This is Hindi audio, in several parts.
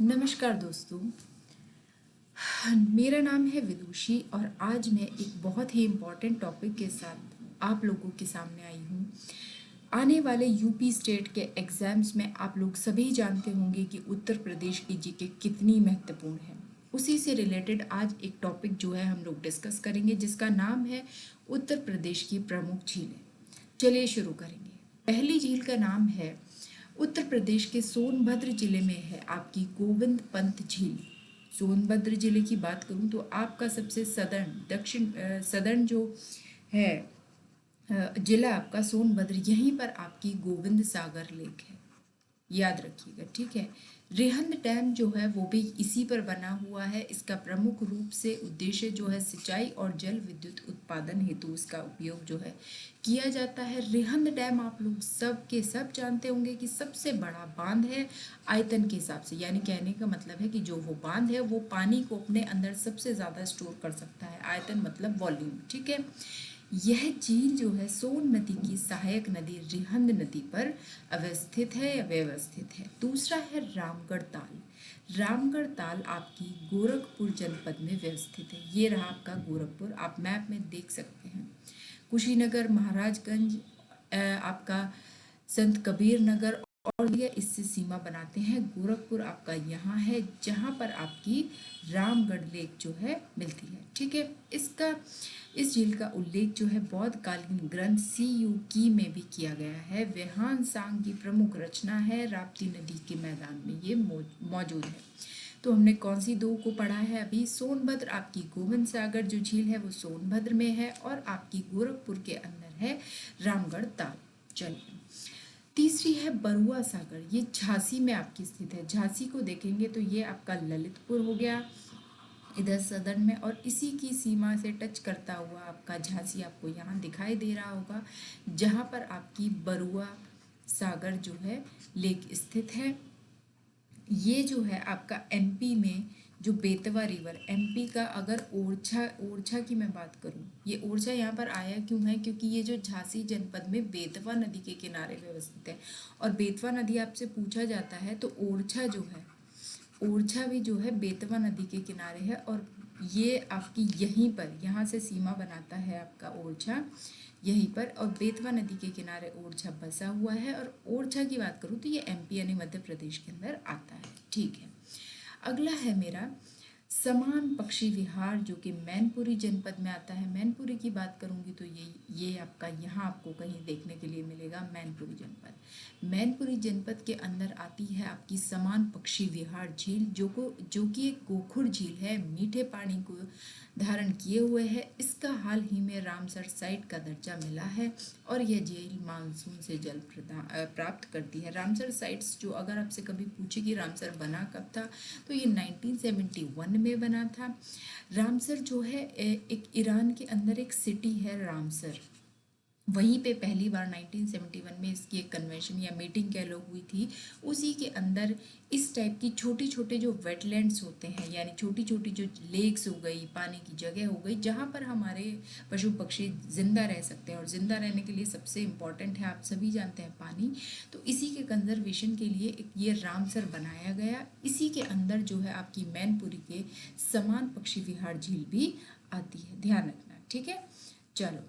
नमस्कार दोस्तों। मेरा नाम है विदुषी और आज मैं एक बहुत ही इम्पोर्टेंट टॉपिक के साथ आप लोगों के सामने आई हूँ। आने वाले यूपी स्टेट के एग्ज़ाम्स में आप लोग सभी जानते होंगे कि उत्तर प्रदेश की जीके कितनी महत्वपूर्ण है। उसी से रिलेटेड आज एक टॉपिक जो है हम लोग डिस्कस करेंगे जिसका नाम है उत्तर प्रदेश की प्रमुख झीलें। चलिए शुरू करेंगे। पहली झील का नाम है उत्तर प्रदेश के सोनभद्र जिले में है आपकी गोविंद पंत झील। सोनभद्र जिले की बात करूं तो आपका सबसे सदर्न जो है जिला आपका सोनभद्र, यहीं पर आपकी गोविंद सागर लेक है, याद रखिएगा, ठीक है। रेहंद डैम जो है वो भी इसी पर बना हुआ है। इसका प्रमुख रूप से उद्देश्य जो है सिंचाई और जल विद्युत उत्पादन हेतु इसका उपयोग जो है किया जाता है। रेहंद डैम आप लोग सब के सब जानते होंगे कि सबसे बड़ा बांध है आयतन के हिसाब से, यानी कहने का मतलब है कि जो वो बांध है वो पानी को अपने अंदर सबसे ज़्यादा स्टोर कर सकता है। आयतन मतलब वॉल्यूम, ठीक है। यह झील जो है सोन नदी की सहायक नदी रिहंद नदी पर अवस्थित है या व्यवस्थित है। दूसरा है रामगढ़ ताल। रामगढ़ ताल आपकी गोरखपुर जनपद में व्यवस्थित है। ये रहा आपका गोरखपुर, आप मैप में देख सकते हैं। कुशीनगर, महाराजगंज, आपका संत कबीर नगर और ये इससे सीमा बनाते हैं। गोरखपुर आपका यहाँ है जहाँ पर आपकी रामगढ़ लेक जो है मिलती है, ठीक है। इस झील का उल्लेख जो है बौद्ध कालीन ग्रंथ सी यू की में भी किया गया है। वेहान सांग की प्रमुख रचना है, राप्ती नदी के मैदान में ये मौजूद है। तो हमने कौन सी दो को पढ़ा है अभी? सोनभद्र आपकी गोविंद सागर जो झील है वो सोनभद्र में है और आपकी गोरखपुर के अंदर है रामगढ़ ताल। चलिए, तीसरी है बरुआ सागर। ये झांसी में आपकी स्थित है। झांसी को देखेंगे तो ये आपका ललितपुर हो गया इधर सदर्न में, और इसी की सीमा से टच करता हुआ आपका झांसी आपको यहाँ दिखाई दे रहा होगा, जहाँ पर आपकी बरुआ सागर जो है लेक स्थित है। ये जो है आपका एमपी में जो बेतवा रिवर, एमपी का अगर ओरछा की मैं बात करूं, ये ओरछा यहाँ पर आया क्यों है? क्योंकि ये जो झांसी जनपद में बेतवा नदी के किनारे व्यवस्थित है, और बेतवा नदी आपसे पूछा जाता है तो ओरछा जो है, ओरछा भी जो है बेतवा नदी के किनारे है, और ये आपकी यहीं पर, यहाँ से सीमा बनाता है आपका ओरछा यहीं पर, और बेतवा नदी के किनारे ओरछा बसा हुआ है। और ओरछा की बात करूँ तो ये एमपी यानी मध्य प्रदेश के अंदर आता है, ठीक है। अगला है मेरा समान पक्षी विहार जो कि मैनपुरी जनपद में आता है। मैनपुरी की बात करूंगी तो ये आपका यहाँ आपको कहीं देखने के लिए मिलेगा मैनपुरी जनपद। मैनपुरी जनपद के अंदर आती है आपकी समान पक्षी विहार झील, जो कि एक गोखुर झील है, मीठे पानी को धारण किए हुए है। इसका हाल ही में रामसर साइट का दर्जा मिला है और यह झील मानसून से जल प्राप्त करती है। रामसर साइट्स जो अगर आपसे कभी पूछे कि रामसर बना कब था, तो ये 1971 में बना था। रामसर जो है एक ईरान के अंदर एक सिटी है रामसर, वहीं पे पहली बार 1971 में इसकी एक कन्वेंशन या मीटिंग कह लो हुई थी। उसी के अंदर इस टाइप की छोटे छोटे जो वेटलैंड्स होते हैं, यानी छोटी छोटी जो लेक्स हो गई, पानी की जगह हो गई, जहाँ पर हमारे पशु पक्षी जिंदा रह सकते हैं, और जिंदा रहने के लिए सबसे इम्पॉर्टेंट है, आप सभी जानते हैं, पानी। तो इसी के कंजर्वेशन के लिए एक ये रामसर बनाया गया। इसी के अंदर जो है आपकी मैनपुरी के समान पक्षी विहार झील भी आती है, ध्यान रखना, ठीक है। चलो,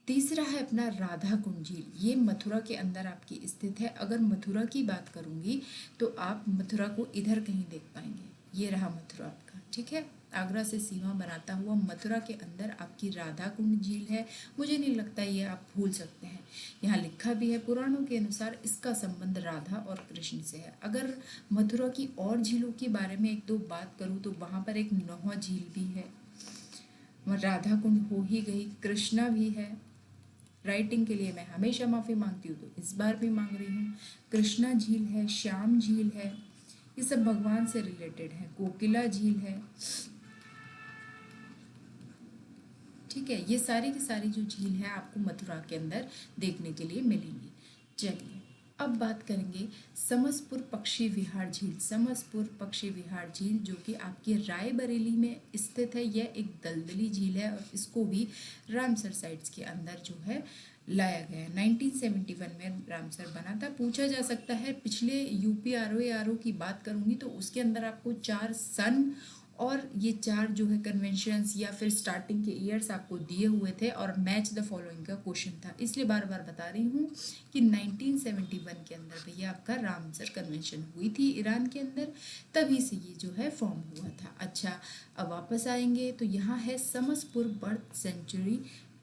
तीसरा है अपना राधा कुंड झील। ये मथुरा के अंदर आपकी स्थित है। अगर मथुरा की बात करूंगी तो आप मथुरा को इधर कहीं देख पाएंगे, ये रहा मथुरा आपका, ठीक है। आगरा से सीमा बनाता हुआ मथुरा के अंदर आपकी राधा कुंड झील है। मुझे नहीं लगता ये आप भूल सकते हैं, यहाँ लिखा भी है, पुराणों के अनुसार इसका संबंध राधा और कृष्ण से है। अगर मथुरा की और झीलों के बारे में एक दो बात करूँ तो वहाँ पर एक नौहा झील भी है, राधा कुंड हो ही गई, कृष्णा भी है। राइटिंग के लिए मैं हमेशा माफ़ी मांगती हूँ, तो इस बार भी मांग रही हूँ। कृष्णा झील है, श्याम झील है, ये सब भगवान से रिलेटेड है। कोकिला झील है, ठीक है। ये सारी की सारी जो झील है आपको मथुरा के अंदर देखने के लिए मिलेंगी। चलिए, अब बात करेंगे समसपुर पक्षी विहार झील। समसपुर पक्षी विहार झील जो कि आपकी रायबरेली में स्थित है। यह एक दलदली झील है और इसको भी रामसर साइट्स के अंदर जो है लाया गया है। 1971 में रामसर बना था। पूछा जा सकता है पिछले यूपी आरओ की बात करूंगी तो उसके अंदर आपको 4 सन और ये 4 जो है कन्वेंशंस या फिर स्टार्टिंग के ईयर्स आपको दिए हुए थे और मैच द फॉलोइंग का क्वेश्चन था, इसलिए बार बार बता रही हूँ कि 1971 के अंदर भैया आपका रामसर कन्वेंशन हुई थी ईरान के अंदर, तभी से ये जो है फॉर्म हुआ था। अच्छा, अब वापस आएंगे तो यहाँ है समसपुर बर्ड सेंचुरी,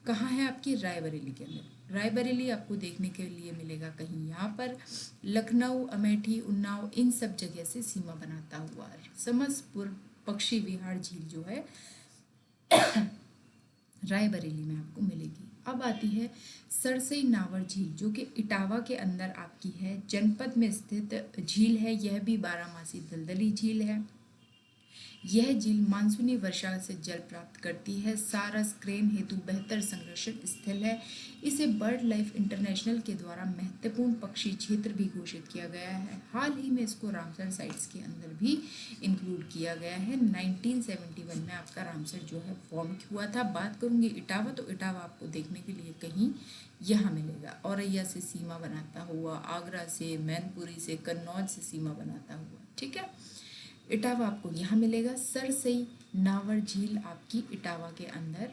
कहाँ है आपकी रायबरेली के अंदर। रायबरेली आपको देखने के लिए मिलेगा कहीं यहाँ पर, लखनऊ, अमेठी, उन्नाव, इन सब जगह से सीमा बनाता हुआ समसपुर पक्षी विहार झील जो है रायबरेली में आपको मिलेगी। अब आती है सरसई नावर झील जो कि इटावा के अंदर आपकी है, जनपद में स्थित झील है। यह भी बारहमासी दलदली झील है। यह झील मानसूनी वर्षा से जल प्राप्त करती है। सारस क्रेन हेतु बेहतर संरक्षण स्थल है। इसे बर्ड लाइफ इंटरनेशनल के द्वारा महत्वपूर्ण पक्षी क्षेत्र भी घोषित किया गया है। हाल ही में इसको रामसर साइट्स के अंदर भी इंक्लूड किया गया है। 1971 में आपका रामसर जो है फॉर्म हुआ था। बात करूंगी इटावा, तो इटावा आपको देखने के लिए कहीं यहाँ मिलेगा, औरैया से सीमा बनाता हुआ, आगरा से, मैनपुरी से, कन्नौज से सीमा बनाता हुआ। ठीक है, इटावा आपको यहाँ मिलेगा। सरसई नावर झील आपकी इटावा के अंदर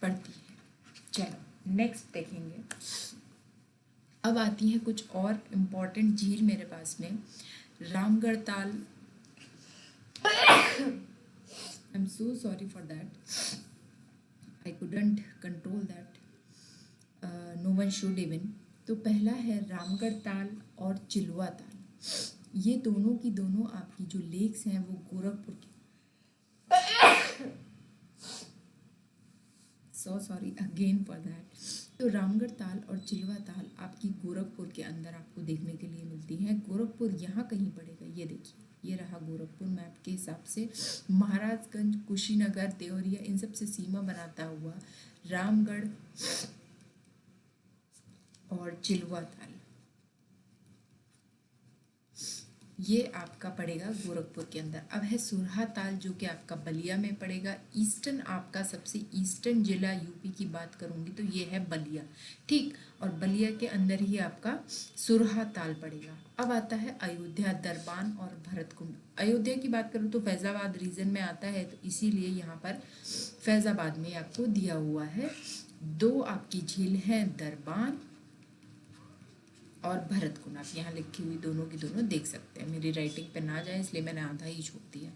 पड़ती है। चलो नेक्स्ट देखेंगे। अब आती है कुछ और इम्पोर्टेंट झील मेरे पास में। Ramgarh Tal, I am so sorry for that, I couldn't control that, no one should even. तो पहला है रामगढ़ ताल और चिलवा ताल। ये दोनों की दोनों आपकी जो लेक्स हैं वो गोरखपुर की, so sorry again for that. तो रामगढ़ ताल और चिलवा ताल आपकी गोरखपुर के अंदर आपको देखने के लिए मिलती हैं। गोरखपुर यहाँ कहीं पड़ेगा, ये देखिए, ये रहा गोरखपुर मैप के हिसाब से। महाराजगंज, कुशीनगर, देवरिया, इन सब से सीमा बनाता हुआ रामगढ़ और चिलवा ताल ये आपका पड़ेगा गोरखपुर के अंदर। अब है सुरहा ताल जो कि आपका बलिया में पड़ेगा। ईस्टर्न, आपका सबसे ईस्टर्न जिला यूपी की बात करूंगी तो ये है बलिया, ठीक, और बलिया के अंदर ही आपका सुरहा ताल पड़ेगा। अब आता है अयोध्या, दरबान और भरतकुंड। अयोध्या की बात करूँ तो फैज़ाबाद रीजन में आता है, तो इसीलिए यहाँ पर फैज़ाबाद में आपको दिया हुआ है। दो आपकी झील हैं, दरबान और भरतकुंड। आप यहाँ लिखी हुई दोनों की दोनों देख सकते हैं। मेरी राइटिंग पे ना जाए इसलिए मैंने आधा ही छोड़ दिया,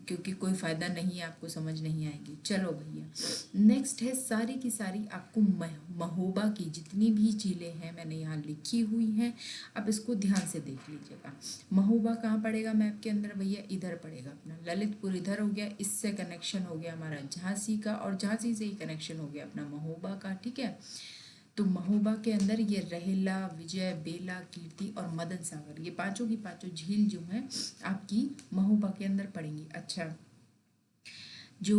क्योंकि कोई फ़ायदा नहीं है, आपको समझ नहीं आएगी। चलो भैया, नेक्स्ट है सारी की सारी आपको महोबा की जितनी भी झीलें हैं मैंने यहाँ लिखी हुई हैं। अब इसको ध्यान से देख लीजिएगा। महोबा कहाँ पड़ेगा मैप के अंदर भैया? इधर पड़ेगा अपना ललितपुर, इधर हो गया, इससे कनेक्शन हो गया हमारा झांसी का, और झांसी से ही कनेक्शन हो गया अपना महोबा का। ठीक है, तो महोबा के अंदर ये रहेला, विजय, बेला, कीर्ति और मदन सागर, ये पांचों की पांचों झील जो हैं आपकी महोबा के अंदर पड़ेंगी। अच्छा, जो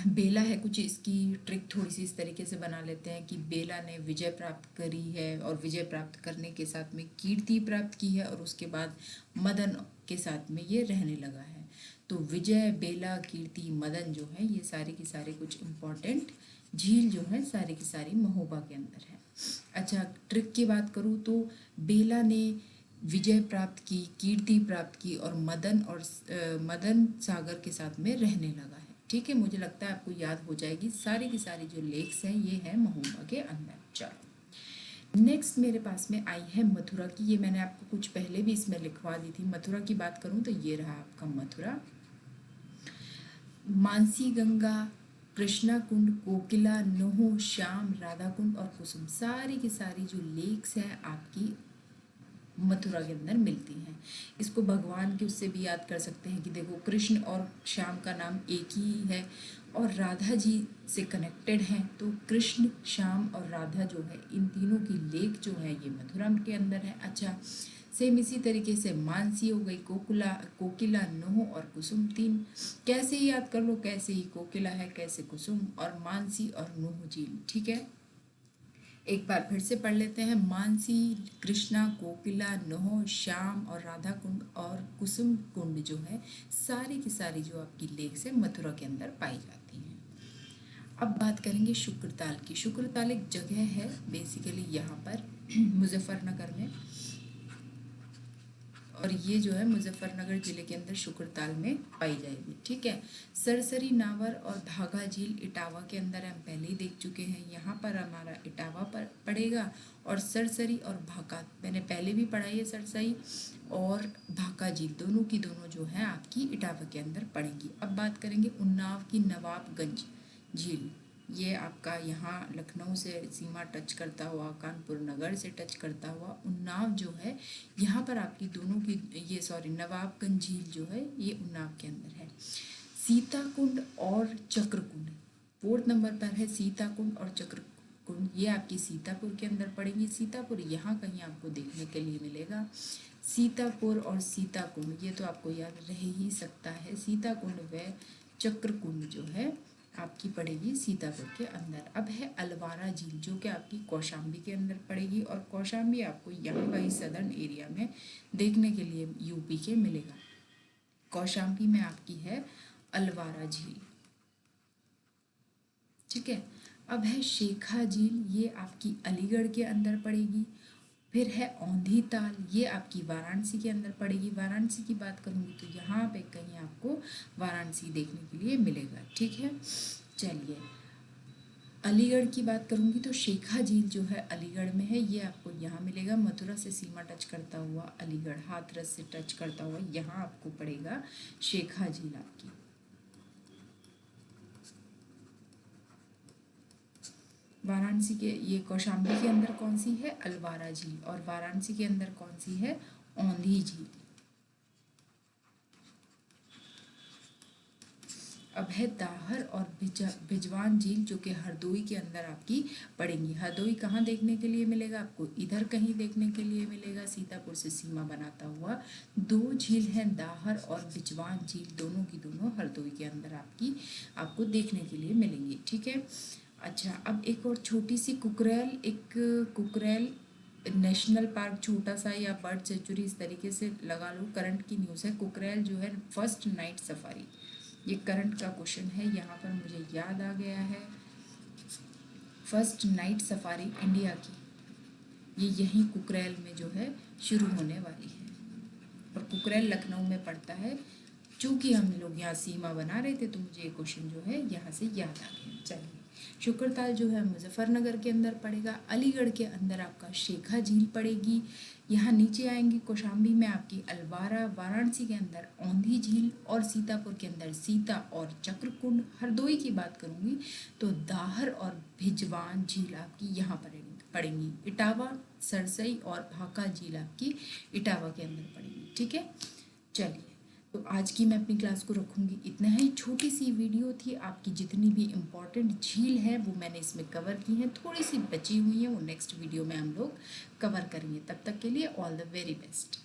बेला है, कुछ इसकी ट्रिक थोड़ी सी इस तरीके से बना लेते हैं कि बेला ने विजय प्राप्त करी है और विजय प्राप्त करने के साथ में कीर्ति प्राप्त की है, और उसके बाद मदन के साथ में ये रहने लगा है। तो विजय, बेला, कीर्ति, मदन जो है ये सारे की सारे कुछ इम्पॉर्टेंट झील जो है सारी की सारी महोबा के अंदर है। अच्छा, ट्रिक की बात करूँ तो बेला ने विजय प्राप्त की, कीर्ति प्राप्त की, और मदन सागर के साथ में रहने लगा है। ठीक है, मुझे लगता है आपको याद हो जाएगी। सारी की सारी जो लेक्स हैं ये है महोबा के अंदर। चलो नेक्स्ट मेरे पास में आई है मथुरा की। ये मैंने आपको कुछ पहले भी इसमें लिखवा दी थी। मथुरा की बात करूँ तो ये रहा आपका मथुरा। मानसी गंगा, कृष्णा कुंड, कोकिला, नोह, श्याम, राधा कुंड और कुसुम, सारी की सारी जो लेक्स हैं आपकी मथुरा के अंदर मिलती हैं। इसको भगवान के उससे भी याद कर सकते हैं कि देखो कृष्ण और श्याम का नाम एक ही है और राधा जी से कनेक्टेड हैं, तो कृष्ण, श्याम और राधा जो है इन तीनों की लेक जो है ये मथुरा के अंदर है। अच्छा, सेम इसी तरीके से मानसी हो गई, कोकिला, नोह और कुसुम, तीन कैसे ही याद कर लो, कैसे ही कोकिला है, कैसे कुसुम, और मानसी और नोह झील। ठीक है, एक बार फिर से पढ़ लेते हैं। मानसी, कृष्णा, कोकिला, नोह, श्याम और राधा कुंड और कुसुम कुंड जो है सारी की सारी जो आपकी लेक्स है मथुरा के अंदर पाई जाती हैं। अब बात करेंगे शुक्रताल की। शुक्रताल एक जगह है बेसिकली यहाँ पर मुजफ्फरनगर में, और ये जो है मुजफ्फरनगर ज़िले के अंदर शुक्रताल में पाई जाएगी। ठीक है। सरसरी नावर और भागा झील इटावा के अंदर हम पहले ही देख चुके हैं। यहाँ पर हमारा इटावा पर पड़ेगा, और सरसरी और भाका मैंने पहले भी पढ़ाई है। सरसरी और भाका झील दोनों की दोनों जो है आपकी इटावा के अंदर पड़ेंगी। अब बात करेंगे उन्नाव की नवाबगंज झील। ये आपका यहाँ लखनऊ से सीमा टच करता हुआ, कानपुर नगर से टच करता हुआ उन्नाव जो है, यहाँ पर आपकी दोनों की नवाबगंज झील जो है ये उन्नाव के अंदर है। सीताकुंड और चक्रकुंड 4th नंबर पर है। सीताकुंड और चक्रकुंड ये आपकी सीतापुर के अंदर पड़ेंगी। सीतापुर यहाँ कहीं आपको देखने के लिए मिलेगा। सीतापुर और सीताकुंड ये तो आपको याद रह ही सकता है। सीताकुंड व चक्रकुंड जो है आपकी पड़ेगी सीतापुर के अंदर। अब है अलवारा झील जो कि आपकी कौशाम्बी के अंदर पड़ेगी, और कौशाम्बी आपको यहाँ का ही सदर्न एरिया में देखने के लिए यूपी के मिलेगा। कौशाम्बी में आपकी है अलवारा झील। ठीक है। अब है शेखा झील, ये आपकी अलीगढ़ के अंदर पड़ेगी। फिर है औंधी ताल, ये आपकी वाराणसी के अंदर पड़ेगी। वाराणसी की बात करूँगी तो यहाँ पे कहीं आपको वाराणसी देखने के लिए मिलेगा। ठीक है। चलिए, अलीगढ़ की बात करूँगी तो शेखा झील जो है अलीगढ़ में है। ये आपको यहाँ मिलेगा। मथुरा से सीमा टच करता हुआ अलीगढ़, हाथरस से टच करता हुआ यहाँ आपको पड़ेगा शेखा झील आपकी। वाराणसी के ये कौशाम्बी के अंदर कौन सी है? अलवारा झील। और वाराणसी के अंदर कौन सी है? औंधी झील। अब है दाहर और बिजवान झील जो कि हरदोई के अंदर आपकी पड़ेंगी। हरदोई कहाँ देखने के लिए मिलेगा आपको? इधर कहीं देखने के लिए मिलेगा, सीतापुर से सीमा बनाता हुआ। 2 झील हैं, दाहर और बिजवान झील, दोनों की दोनों हरदोई के अंदर आपको देखने के लिए मिलेंगी। ठीक है। अच्छा, अब एक और छोटी सी कुकरेल नेशनल पार्क, छोटा सा, या बर्ड सेंचुरी, इस तरीके से लगा लो। करंट की न्यूज़ है। कुकरेल जो है फर्स्ट नाइट सफारी, ये करंट का क्वेश्चन है। यहाँ पर मुझे याद आ गया है, फर्स्ट नाइट सफारी इंडिया की ये यहीं कुकरेल में जो है शुरू होने वाली है, और कुकरेल लखनऊ में पड़ता है। चूँकि हम लोग यहाँ सीमा बना रहे थे तो मुझे ये क्वेश्चन जो है यहाँ से याद आ गया। चलिए, शुक्रताल जो है मुजफ्फरनगर के अंदर पड़ेगा। अलीगढ़ के अंदर आपका शेखा झील पड़ेगी। यहाँ नीचे आएंगे कौशाम्बी में आपकी अलवारा, वाराणसी के अंदर औंधी झील, और सीतापुर के अंदर सीता और चक्रकुंड। हरदोई की बात करूँगी तो दाहर और भिजवान झील आपकी यहाँ पड़ेंगी। इटावा, सरसई और भाका झील आपकी इटावा के अंदर पड़ेगी। ठीक है। चलिए, तो आज की मैं अपनी क्लास को रखूँगी इतना ही। छोटी सी वीडियो थी, आपकी जितनी भी इम्पॉर्टेंट झील है वो मैंने इसमें कवर की हैं। थोड़ी सी बची हुई हैं, वो नेक्स्ट वीडियो में हम लोग कवर करेंगे। तब तक के लिए ऑल द वेरी बेस्ट।